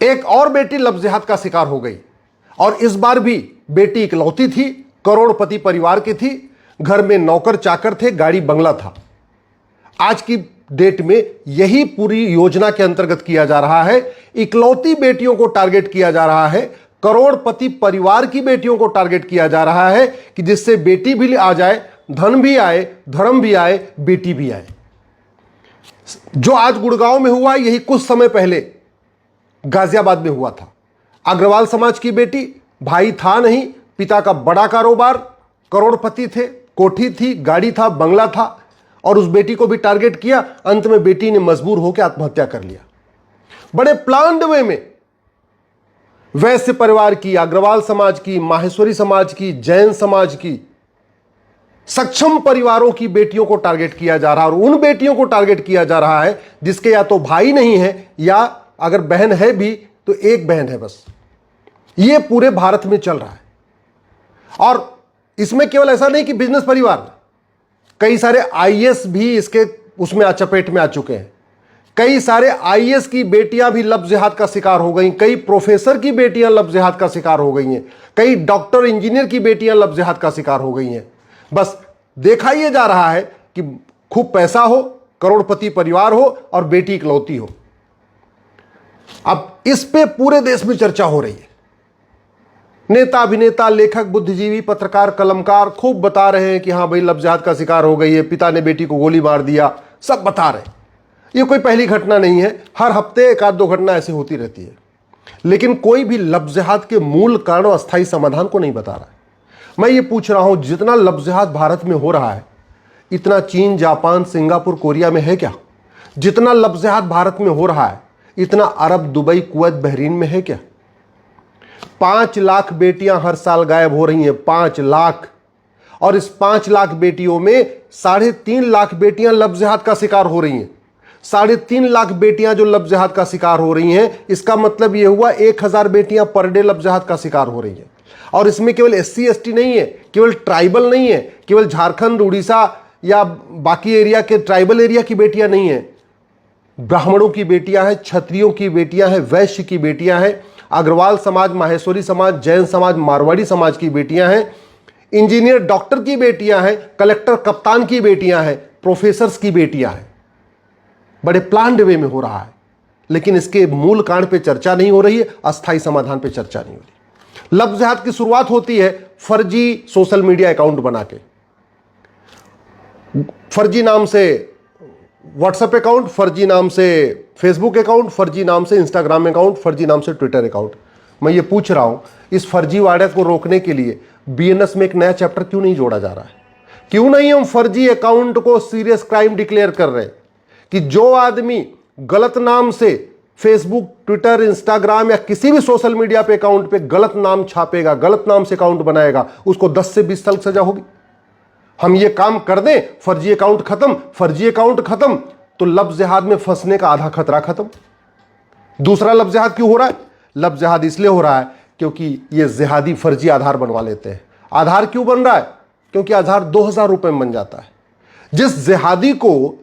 एक और बेटी लव जिहाद का शिकार हो गई और इस बार भी बेटी इकलौती थी, करोड़पति परिवार की थी, घर में नौकर चाकर थे, गाड़ी बंगला था। आज की डेट में यही पूरी योजना के अंतर्गत किया जा रहा है। इकलौती बेटियों को टारगेट किया जा रहा है, करोड़पति परिवार की बेटियों को टारगेट किया जा रहा है कि जिससे बेटी भी आ जाए, धन भी आए, धर्म भी आए, बेटी भी आए। जो आज गुड़गांव में हुआ, यही कुछ समय पहले गाजियाबाद में हुआ था। अग्रवाल समाज की बेटी, भाई था नहीं, पिता का बड़ा कारोबार, करोड़पति थे, कोठी थी, गाड़ी था, बंगला था, और उस बेटी को भी टारगेट किया। अंत में बेटी ने मजबूर होकर आत्महत्या कर लिया। बड़े प्लान्ड वे में वैश्य परिवार की, अग्रवाल समाज की, माहेश्वरी समाज की, जैन समाज की, सक्षम परिवारों की बेटियों को टारगेट किया जा रहा है। और उन बेटियों को टारगेट किया जा रहा है जिसके या तो भाई नहीं है, या अगर बहन है भी तो एक बहन है बस। यह पूरे भारत में चल रहा है। और इसमें केवल ऐसा नहीं कि बिजनेस परिवार, कई सारे आईएएस भी इसके उसमें चपेट में आ चुके हैं। कई सारे आईएएस की बेटियां भी लव जिहाद का शिकार हो गई, कई प्रोफेसर की बेटियां लव जिहाद का शिकार हो गई हैं, कई डॉक्टर इंजीनियर की बेटियां लव जिहाद का शिकार हो गई हैं। बस देखा यह जा रहा है कि खूब पैसा हो, करोड़पति परिवार हो और बेटी इकलौती हो। अब इस पे पूरे देश में चर्चा हो रही है। नेता, अभिनेता, लेखक, बुद्धिजीवी, पत्रकार, कलमकार खूब बता रहे हैं कि हां भाई लव जिहाद का शिकार हो गई है, पिता ने बेटी को गोली मार दिया, सब बता रहे हैं। ये कोई पहली घटना नहीं है, हर हफ्ते एक आध दो घटना ऐसी होती रहती है। लेकिन कोई भी लव जिहाद के मूल कारण और अस्थायी समाधान को नहीं बता रहा है। मैं ये पूछ रहा हूं, जितना लव जिहाद भारत में हो रहा है, इतना चीन, जापान, सिंगापुर, कोरिया में है क्या? जितना लव जिहाद भारत में हो रहा है, इतना अरब, दुबई, कुवैत, बहरीन में है क्या? 5 लाख बेटियां हर साल गायब हो रही हैं, 5 लाख। और इस 5 लाख बेटियों में 3.5 लाख बेटियां लव जिहाद का शिकार हो रही हैं। 3.5 लाख बेटियां जो लव जिहाद का शिकार हो रही हैं, इसका मतलब यह हुआ 1000 बेटियां पर डे लव जिहाद का शिकार हो रही हैं। और इसमें केवल SC ST नहीं है, केवल ट्राइबल नहीं है, केवल झारखंड, उड़ीसा या बाकी एरिया के ट्राइबल एरिया की बेटियां नहीं है। ब्राह्मणों की बेटियां हैं, क्षत्रियों की बेटियां हैं, वैश्य की बेटियां हैं, अग्रवाल समाज, माहेश्वरी समाज, जैन समाज, मारवाड़ी समाज की बेटियां हैं, इंजीनियर, डॉक्टर की बेटियां हैं, कलेक्टर, कप्तान की बेटियां हैं, प्रोफेसर्स की बेटियां हैं। बड़े प्लान्ड वे में हो रहा है, लेकिन इसके मूल कारण पे चर्चा नहीं हो रही है, अस्थायी समाधान पे चर्चा नहीं हो रही। लव जिहाद की शुरुआत होती है फर्जी सोशल मीडिया अकाउंट बना के। फर्जी नाम से व्हाट्सएप अकाउंट, फर्जी नाम से फेसबुक अकाउंट, फर्जी नाम से इंस्टाग्राम अकाउंट, फर्जी नाम से ट्विटर अकाउंट। मैं ये पूछ रहा हूं, इस फर्जीवाड़े को रोकने के लिए BNS में एक नया चैप्टर क्यों नहीं जोड़ा जा रहा है? क्यों नहीं हम फर्जी अकाउंट को सीरियस क्राइम डिक्लेयर कर रहे हैं कि जो आदमी गलत नाम से फेसबुक, ट्विटर, इंस्टाग्राम या किसी भी सोशल मीडिया पे अकाउंट पे गलत नाम छापेगा, गलत नाम से अकाउंट बनाएगा, उसको 10 से 20 साल सजा होगी। हम ये काम कर दें, फर्जी अकाउंट खत्म, फर्जी अकाउंट खत्म, तो लव जिहाद में फंसने का आधा खतरा खत्म। दूसरा लव जिहाद क्यों हो रहा है? लव जिहाद इसलिए हो रहा है क्योंकि ये जिहादी फर्जी आधार बनवा लेते हैं। आधार क्यों बन रहा है? क्योंकि आधार 2000 रुपए में बन जाता है। जिस जिहादी को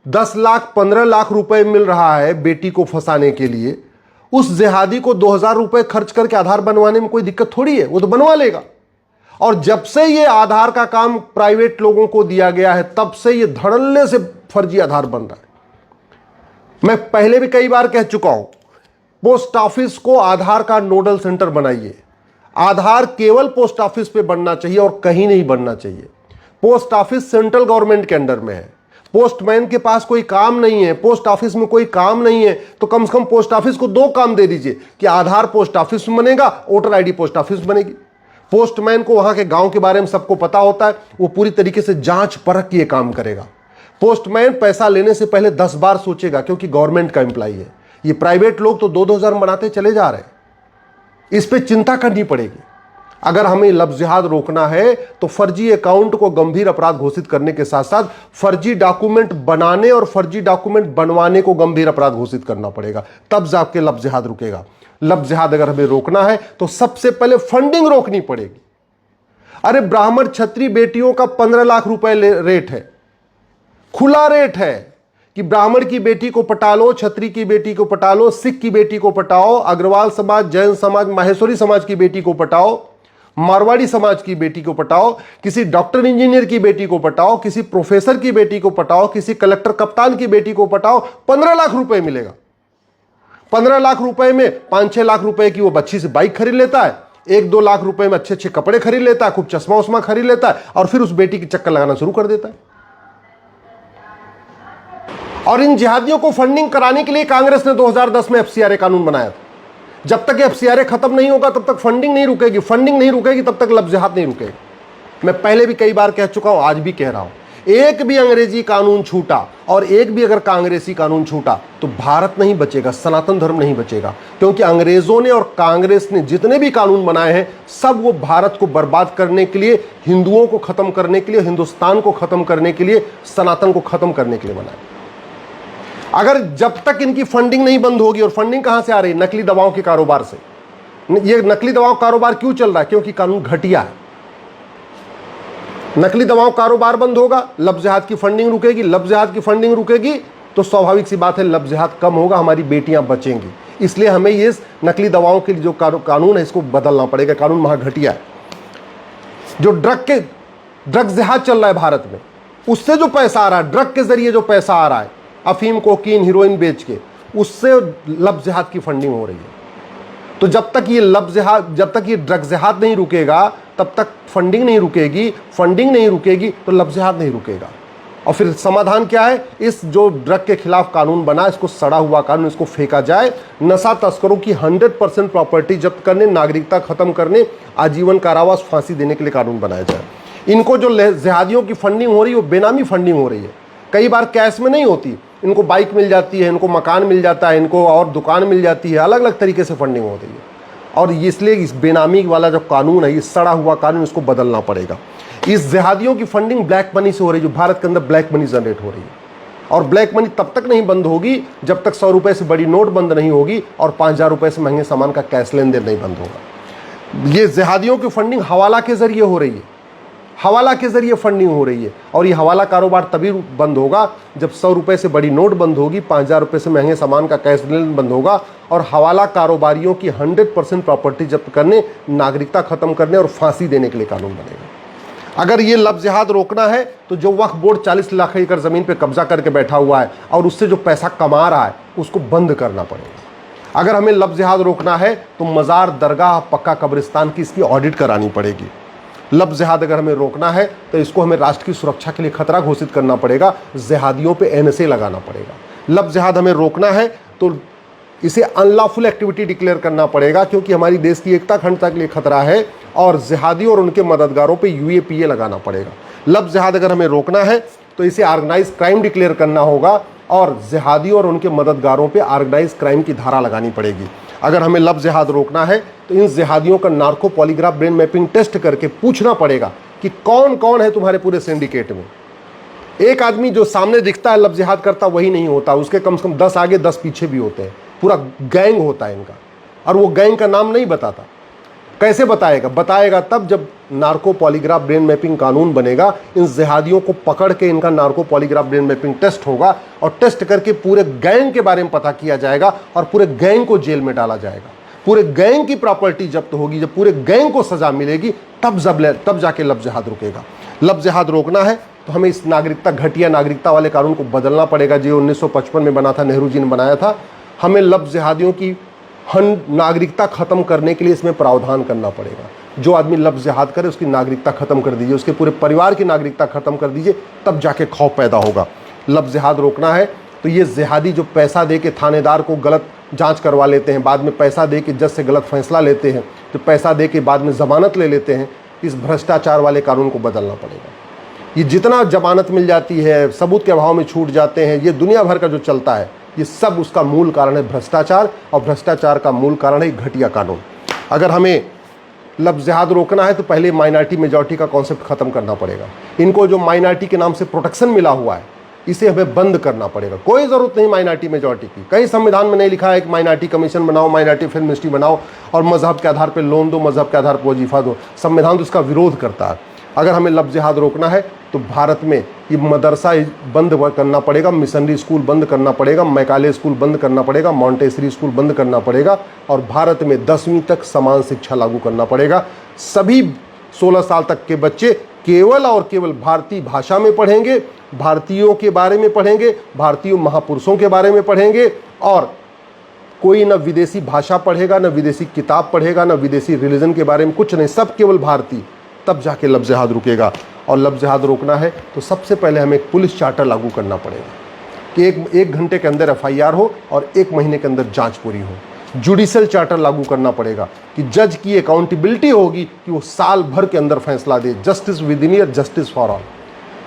10 लाख 15 लाख रुपए मिल रहा है बेटी को फंसाने के लिए, उस जिहादी को 2000 रुपए खर्च करके आधार बनवाने में कोई दिक्कत थोड़ी है, वो तो बनवा लेगा। और जब से ये आधार का काम प्राइवेट लोगों को दिया गया है, तब से ये धड़ल्ले से फर्जी आधार बन रहा है। मैं पहले भी कई बार कह चुका हूं, पोस्ट ऑफिस को आधार का नोडल सेंटर बनाइए। आधार केवल पोस्ट ऑफिस पे बनना चाहिए और कहीं नहीं बनना चाहिए। पोस्ट ऑफिस सेंट्रल गवर्नमेंट के अंडर में है। पोस्टमैन के पास कोई काम नहीं है, पोस्ट ऑफिस में कोई काम नहीं है, तो कम से कम पोस्ट ऑफिस को 2 काम दे दीजिए कि आधार पोस्ट ऑफिस में बनेगा, वोटर ID पोस्ट ऑफिस में बनेगी। पोस्टमैन को वहां के गांव के बारे में सबको पता होता है, वो पूरी तरीके से जांच परख के काम करेगा। पोस्टमैन पैसा लेने से पहले 10 बार सोचेगा, क्योंकि गवर्नमेंट का एम्प्लॉय है। ये प्राइवेट लोग तो 2-2 हजार बनाते चले जा रहे हैं। इस पे चिंता करनी पड़ेगी। अगर हमें लव जिहाद रोकना है तो फर्जी अकाउंट को गंभीर अपराध घोषित करने के साथ साथ फर्जी डॉक्यूमेंट बनाने और फर्जी डॉक्यूमेंट बनवाने को गंभीर अपराध घोषित करना पड़ेगा, तब जाके लव जिहाद रुकेगा। लव जिहाद अगर हमें रोकना है तो सबसे पहले फंडिंग रोकनी पड़ेगी। अरे ब्राह्मण क्षत्रिय बेटियों का 15 लाख रुपए रेट है, खुला रेट है कि ब्राह्मण की बेटी को पटा लो, क्षत्रिय की बेटी को पटा लो, सिख की बेटी को पटाओ, अग्रवाल समाज, जैन समाज, माहेश्वरी समाज की बेटी को पटाओ, मारवाड़ी समाज की बेटी को पटाओ, किसी डॉक्टर इंजीनियर की बेटी को पटाओ, किसी प्रोफेसर की बेटी को पटाओ, किसी कलेक्टर कप्तान की बेटी को पटाओ, 15 लाख रुपए मिलेगा। 15 लाख रुपए में 5-6 लाख रुपए की वो बच्ची से बाइक खरीद लेता है, 1-2 लाख रुपए में अच्छे अच्छे कपड़े खरीद लेता है, खूब चश्मा उस्मा खरीद लेता है और फिर उस बेटी की चक्कर लगाना शुरू कर देता है। और इन जिहादियों को फंडिंग कराने के लिए कांग्रेस ने 2010 में एफसीआरए कानून बनाया था। जब तक एफसीआरए खत्म नहीं होगा तब तक फंडिंग नहीं रुकेगी, फंडिंग नहीं रुकेगी तब तक लफ्ज़ जिहाद नहीं रुकेगा। मैं पहले भी कई बार कह चुका हूं, आज भी कह रहा हूं, एक भी अंग्रेजी कानून छूटा और एक भी अगर कांग्रेसी कानून छूटा तो भारत नहीं बचेगा, सनातन धर्म नहीं बचेगा। क्योंकि अंग्रेजों ने और कांग्रेस ने जितने भी कानून बनाए हैं सब वो भारत को बर्बाद करने के लिए, हिंदुओं को खत्म करने के लिए, हिंदुस्तान को खत्म करने के लिए, सनातन को खत्म करने के लिए बनाए। अगर जब तक इनकी फंडिंग नहीं बंद होगी, और फंडिंग कहां से आ रही है? नकली दवाओं के कारोबार से। ये नकली दवाओं का कारोबार क्यों चल रहा है? क्योंकि कानून घटिया है। नकली दवाओं कारोबार बंद होगा, लफ्ज़ जिहाद की फंडिंग रुकेगी, लफ्ज़ जिहाद की फंडिंग रुकेगी तो स्वाभाविक सी बात है लफ्ज़ जिहाद कम होगा, हमारी बेटियां बचेंगी। इसलिए हमें ये नकली दवाओं के जो कानून है इसको बदलना पड़ेगा। कानून महा घटिया है। जो ड्रग्स जिहाद चल रहा है भारत में, उससे जो पैसा आ रहा है, ड्रग के जरिए जो पैसा आ रहा है, अफीम, कोकीन, हीरोइन बेच के, उससे लफ्ज़ जिहाद की फंडिंग हो रही है। तो जब तक ये जब तक ये ड्रग्स जिहाद नहीं रुकेगा तब तक फंडिंग नहीं रुकेगी, फंडिंग नहीं रुकेगी तो लफ्ज़ जिहाद नहीं रुकेगा। और फिर समाधान क्या है? इस जो ड्रग के खिलाफ कानून बना, इसको सड़ा हुआ कानून, इसको फेंका जाए। नशा तस्करों की 100% प्रॉपर्टी जब्त करने, नागरिकता खत्म करने, आजीवन कारावास, फांसी देने के लिए कानून बनाया जाए। इनको जो जिहादियों की फंडिंग हो रही है वो बेनामी फंडिंग हो रही है, कई बार कैश में नहीं होती। इनको बाइक मिल जाती है, इनको मकान मिल जाता है, इनको और दुकान मिल जाती है, अलग अलग तरीके से फंडिंग होती है। और इसलिए इस बेनामी वाला जो कानून है, ये सड़ा हुआ कानून, इसको बदलना पड़ेगा। इस जिहादियों की फंडिंग ब्लैक मनी से हो रही है, जो भारत के अंदर ब्लैक मनी जनरेट हो रही है। और ब्लैक मनी तब तक नहीं बंद होगी जब तक 100 रुपये से बड़ी नोट बंद नहीं होगी और 5000 रुपये से महंगे सामान का कैश लेन देन नहीं बंद होगा। ये जिहादियों की फंडिंग हवाला के जरिए हो रही है, हवाला के जरिए फंडिंग हो रही है। और ये हवाला कारोबार तभी बंद होगा जब 100 रुपये से बड़ी नोट बंद होगी, 5000 रुपये से महंगे सामान का कैश लेन बंद होगा और हवाला कारोबारियों की 100% प्रॉपर्टी जब्त करने, नागरिकता खत्म करने और फांसी देने के लिए कानून बनेगा। अगर ये लफ्ज़ जिहाद रोकना है तो जो वक्फ बोर्ड 40 लाख एकड़ ज़मीन पर कब्जा करके बैठा हुआ है और उससे जो पैसा कमा रहा है उसको बंद करना पड़ेगा। अगर हमें लफ्ज़ जिहाद रोकना है तो मज़ार, दरगाह, पक्का कब्रिस्तान की इसकी ऑडिट करानी पड़ेगी। लफ्ज़ जिहाद अगर हमें रोकना है तो इसको हमें राष्ट्र की सुरक्षा के लिए खतरा घोषित करना पड़ेगा, जिहादियों पे एनएसए लगाना पड़ेगा। लफ्ज़ जिहाद हमें रोकना है तो इसे अनलॉफुल एक्टिविटी डिक्लेयर करना पड़ेगा, क्योंकि हमारी देश की एकता अखंडता के लिए खतरा है। और जिहादियों और उनके मददगारों पे यूएपीए लगाना पड़ेगा। लफ्ज़ जिहाद अगर हमें रोकना है तो इसे ऑर्गेनाइज क्राइम डिक्लेयर करना होगा और जिहादियों और उनके मददगारों पे ऑर्गेनाइज क्राइम की धारा लगानी पड़ेगी। अगर हमें लफ्ज़ जिहाद रोकना है तो इन जिहादियों का narco polygraph brain mapping test करके पूछना पड़ेगा कि कौन कौन है तुम्हारे पूरे सिंडिकेट में। एक आदमी जो सामने दिखता है लफ्ज़ जिहाद करता वही नहीं होता, उसके कम से कम 10 आगे 10 पीछे भी होते हैं। पूरा गैंग होता है इनका, और वो गैंग का नाम नहीं बताता। कैसे बताएगा? बताएगा तब जब नार्को पॉलीग्राफ ब्रेन मैपिंग कानून बनेगा। इन जिहादियों को पकड़ के इनका narco polygraph brain mapping test होगा और टेस्ट करके पूरे गैंग के बारे में पता किया जाएगा और पूरे गैंग को जेल में डाला जाएगा। पूरे गैंग की प्रॉपर्टी जब्त होगी। जब पूरे गैंग को सजा मिलेगी तब जाके लफ्ज़ जिहाद रुकेगा। लफ्ज़ जिहाद रोकना है तो हमें इस घटिया नागरिकता वाले कानून को बदलना पड़ेगा, जो 1955 में बना था, नेहरू जी ने बनाया था। हमें लफ्ज़ जिहादियों की नागरिकता खत्म करने के लिए इसमें प्रावधान करना पड़ेगा। जो आदमी लफ्ज़ जिहाद करे उसकी नागरिकता खत्म कर दीजिए, उसके पूरे परिवार की नागरिकता खत्म कर दीजिए, तब जाके खौफ पैदा होगा। लफ्ज़ जिहाद रोकना है तो ये जिहादी जो पैसा दे के थानेदार को गलत जांच करवा लेते हैं, बाद में पैसा दे के जज से गलत फैसला लेते हैं, जो पैसा दे के बाद में ज़मानत ले लेते हैं, इस भ्रष्टाचार वाले कानून को बदलना पड़ेगा। ये जितना जमानत मिल जाती है, सबूत के अभाव में छूट जाते हैं, ये दुनिया भर का जो चलता है, ये सब उसका मूल कारण है भ्रष्टाचार। और भ्रष्टाचार का मूल कारण है घटिया कानून। अगर हमें लफ्ज़ जिहाद रोकना है तो पहले माइनॉरिटी मेजॉरिटी का कॉन्सेप्ट खत्म करना पड़ेगा। इनको जो माइनॉरिटी के नाम से प्रोटेक्शन मिला हुआ है इसे हमें बंद करना पड़ेगा। कोई ज़रूरत नहीं माइनॉरिटी मेजॉरिटी की। कहीं संविधान में नहीं लिखा है कि माइनॉरिटी कमीशन बनाओ, माइनॉरिटी फिल्म मिनिस्ट्री बनाओ और मजहब के आधार पर लोन दो, मजहब के आधार पर वजीफा दो। संविधान तो इसका विरोध करता है। अगर हमें लफ्ज़ जिहाद रोकना है तो भारत में ये मदरसा बंद करना पड़ेगा, मिशनरी स्कूल बंद करना पड़ेगा, मैकाले स्कूल बंद करना पड़ेगा, मॉन्टेसरी स्कूल बंद करना पड़ेगा और भारत में 10वीं तक समान शिक्षा लागू करना पड़ेगा। सभी 16 साल तक के बच्चे केवल और केवल भारतीय भाषा में पढ़ेंगे, भारतीयों के बारे में पढ़ेंगे, भारतीय महापुरुषों के बारे में पढ़ेंगे और कोई न विदेशी भाषा पढ़ेगा, न विदेशी किताब पढ़ेगा, न विदेशी रिलीजन के बारे में कुछ नहीं, सब केवल भारतीय। तब जाके लफ्ज़ जिहाद रुकेगा। और लफ्ज़ जिहाद रोकना है तो सबसे पहले हमें एक पुलिस चार्टर लागू करना पड़ेगा कि एक घंटे के अंदर FIR हो और 1 महीने के अंदर जांच पूरी हो। जुडिशल चार्टर लागू करना पड़ेगा कि जज की अकाउंटेबिलिटी होगी कि वो साल भर के अंदर फैसला दे, justice within year, justice for all.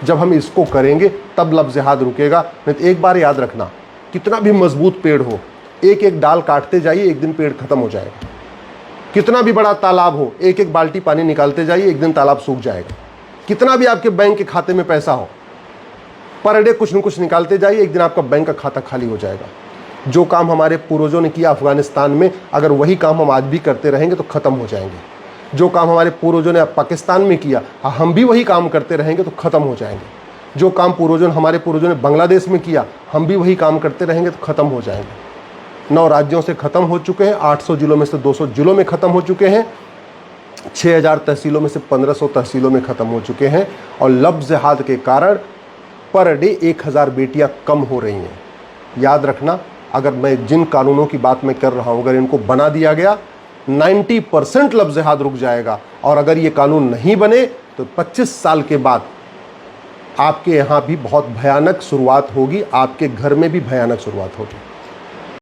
जब हम इसको करेंगे तब लफ्ज़ जिहाद रुकेगा। नहीं तो एक बार याद रखना, कितना भी मजबूत पेड़ हो, एक एक डाल काटते जाइए, एक दिन पेड़ खत्म हो जाएगा। कितना भी बड़ा तालाब हो, एक एक बाल्टी पानी निकालते जाइए, एक दिन तालाब सूख जाएगा। कितना भी आपके बैंक के खाते में पैसा हो, पर डे कुछ न कुछ निकालते जाइए, एक दिन आपका बैंक का खाता खाली हो जाएगा। जो काम हमारे पूर्वजों ने किया अफगानिस्तान में, अगर वही काम हम आज भी करते रहेंगे तो ख़त्म हो जाएंगे। जो काम हमारे पूर्वजों ने पाकिस्तान में किया, हम भी वही काम करते रहेंगे तो ख़त्म हो जाएंगे। जो काम हमारे पूर्वजों ने बांग्लादेश में किया, हम भी वही काम करते रहेंगे तो ख़त्म हो जाएंगे। 9 राज्यों से ख़त्म हो चुके हैं, 800 जिलों में से 200 जिलों में ख़त्म हो चुके हैं, 6000 तहसीलों में से 1500 तहसीलों में ख़त्म हो चुके हैं और लफ्ज़ जिहाद के कारण पर डे 1000 बेटियां कम हो रही हैं। याद रखना, अगर मैं जिन कानूनों की बात मैं कर रहा हूं, अगर इनको बना दिया गया 90% लफ्ज़ जिहाद रुक जाएगा। और अगर ये कानून नहीं बने तो 25 साल के बाद आपके यहाँ भी बहुत भयानक शुरुआत होगी, आपके घर में भी भयानक शुरुआत होगी।